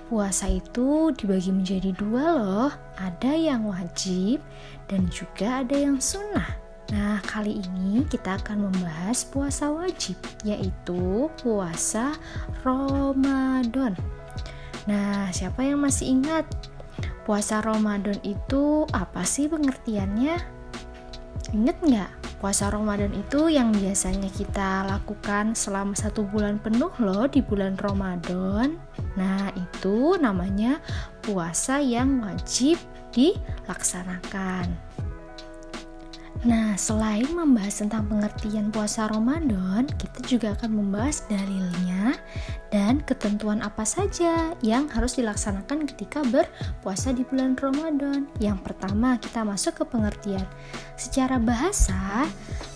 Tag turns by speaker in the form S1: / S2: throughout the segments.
S1: puasa itu dibagi menjadi dua loh. Ada yang wajib dan juga ada yang sunnah. Nah, kali ini kita akan membahas puasa wajib, yaitu puasa Ramadan. Nah, siapa yang masih ingat? Puasa Ramadan itu apa sih pengertiannya? Ingat nggak? Puasa Ramadan itu yang biasanya kita lakukan selama 1 bulan penuh loh di bulan Ramadan. Nah, itu namanya puasa yang wajib dilaksanakan. Nah, selain membahas tentang pengertian puasa Ramadan, kita juga akan membahas dalilnya dan ketentuan apa saja yang harus dilaksanakan ketika berpuasa di bulan Ramadan. Yang pertama, kita masuk ke pengertian. Secara bahasa,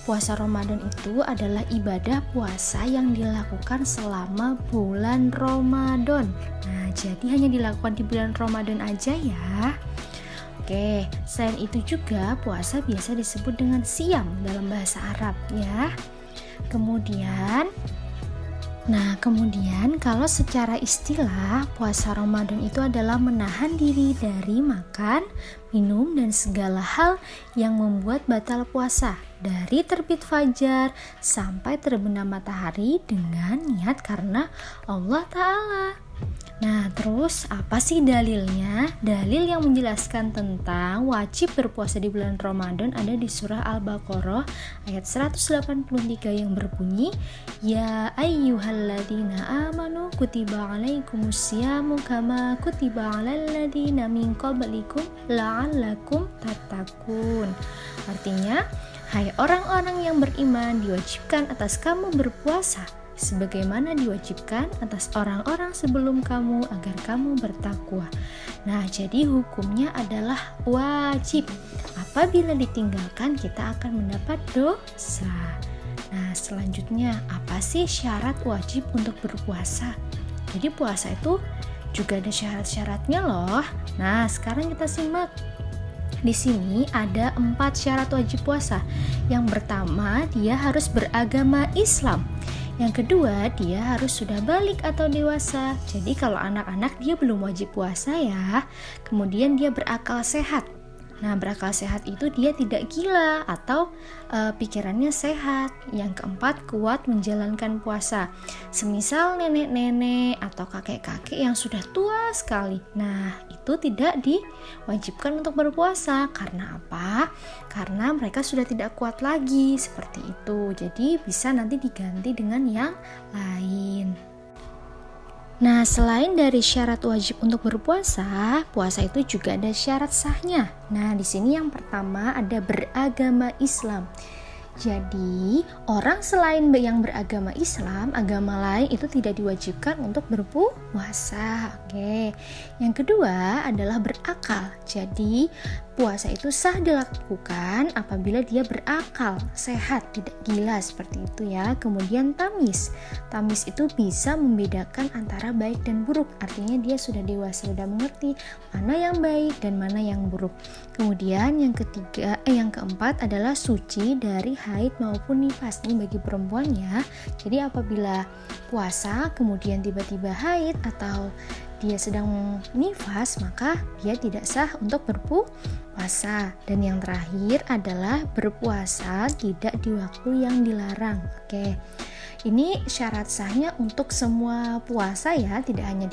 S1: puasa Ramadan itu adalah ibadah puasa yang dilakukan selama bulan Ramadan. Nah, jadi hanya dilakukan di bulan Ramadan aja ya. Oke, selain itu juga puasa biasa disebut dengan siam dalam bahasa Arab ya. Kemudian kalau secara istilah puasa Ramadan itu adalah menahan diri dari makan, minum dan segala hal yang membuat batal puasa dari terbit fajar sampai terbenam matahari dengan niat karena Allah Ta'ala. Nah, terus apa sih dalilnya? Dalil yang menjelaskan tentang wajib berpuasa di bulan Ramadan ada di surah Al-Baqarah ayat 183 yang berbunyi, Ya ayyuhalladzina amanu kutiba alaikumusyamu kama kutiba alal ladzina min qablikum la'allakum tattaqun. Artinya, hai orang-orang yang beriman, diwajibkan atas kamu berpuasa sebagaimana diwajibkan atas orang-orang sebelum kamu agar kamu bertakwa. Nah, jadi hukumnya adalah wajib. Apabila ditinggalkan, kita akan mendapat dosa. Nah, selanjutnya, apa sih syarat wajib untuk berpuasa? Jadi puasa itu juga ada syarat-syaratnya loh. Nah, sekarang kita simak. Di sini ada 4 syarat wajib puasa. Yang pertama, dia harus beragama Islam. Yang kedua, dia harus sudah balik atau dewasa. Jadi kalau anak-anak dia belum wajib puasa ya. Kemudian dia berakal sehat. Nah, berakal sehat itu dia tidak gila atau pikirannya sehat. Yang keempat, kuat menjalankan puasa. Semisal nenek-nenek atau kakek-kakek yang sudah tua sekali. Nah, itu tidak diwajibkan untuk berpuasa. Karena apa? Karena mereka sudah tidak kuat lagi seperti itu. Jadi bisa nanti diganti dengan yang lain. Nah, selain dari syarat wajib untuk berpuasa, puasa itu juga ada syarat sahnya. Nah, di sini yang pertama ada beragama Islam. Jadi, orang selain yang beragama Islam, agama lain itu tidak diwajibkan untuk berpuasa. Oke. Yang kedua adalah berakal. Jadi, puasa itu sah dilakukan apabila dia berakal, sehat, tidak gila seperti itu ya. Kemudian tamis. Tamis itu bisa membedakan antara baik dan buruk. Artinya dia sudah dewasa, sudah mengerti mana yang baik dan mana yang buruk. Kemudian yang keempat adalah suci dari haid maupun nifas. Ini bagi perempuan ya. Jadi apabila puasa kemudian tiba-tiba haid atau dia sedang nifas, maka dia tidak sah untuk berpuasa. Dan yang terakhir adalah berpuasa tidak di waktu yang dilarang. Oke. Ini syarat sahnya untuk semua puasa ya, tidak hanya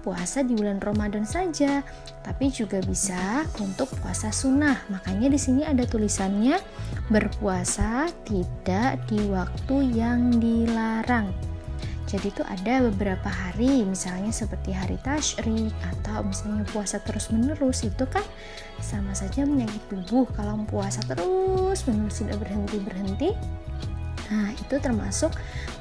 S1: puasa di bulan Ramadan saja, tapi juga bisa untuk puasa sunnah. Makanya di sini ada tulisannya berpuasa tidak di waktu yang dilarang. Jadi itu ada beberapa hari, misalnya seperti hari tasyrik atau misalnya puasa terus menerus, itu kan sama saja menyakiti tubuh. Kalau puasa terus menerus tidak berhenti. Nah, itu termasuk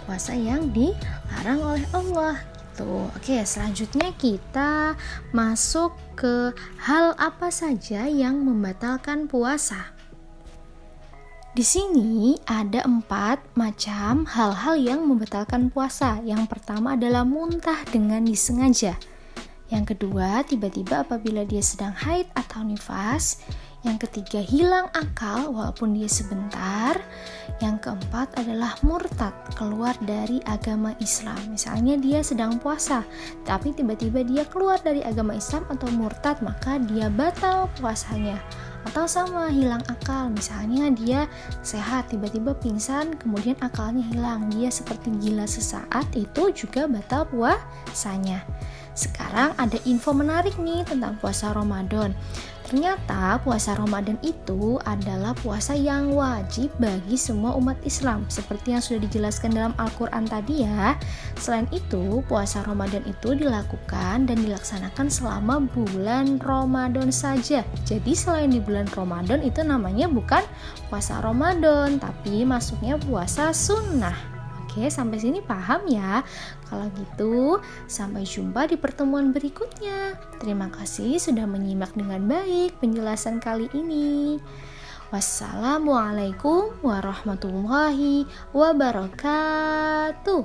S1: puasa yang dilarang oleh Allah gitu. Oke, selanjutnya kita masuk ke hal apa saja yang membatalkan puasa. Di sini ada 4 macam hal-hal yang membatalkan puasa. Yang pertama adalah muntah dengan disengaja. Yang kedua, tiba-tiba apabila dia sedang haid atau nifas. Yang ketiga, hilang akal walaupun dia sebentar. Yang keempat adalah murtad, keluar dari agama Islam. Misalnya dia sedang puasa, tapi tiba-tiba dia keluar dari agama Islam atau murtad, maka dia batal puasanya. Atau sama, hilang akal, misalnya dia sehat, tiba-tiba pingsan, kemudian akalnya hilang, dia seperti gila sesaat, itu juga batal puasanya. Sekarang ada info menarik nih tentang puasa Ramadan. Ternyata puasa Ramadan itu adalah puasa yang wajib bagi semua umat Islam, seperti yang sudah dijelaskan dalam Al-Quran tadi ya. Selain itu, puasa Ramadan itu dilakukan dan dilaksanakan selama bulan Ramadan saja. Jadi selain di bulan Ramadan itu namanya bukan puasa Ramadan, tapi masuknya puasa sunnah. Oke, sampai sini paham ya? Kalau gitu, sampai jumpa di pertemuan berikutnya. Terima kasih sudah menyimak dengan baik penjelasan kali ini. Wassalamualaikum warahmatullahi wabarakatuh.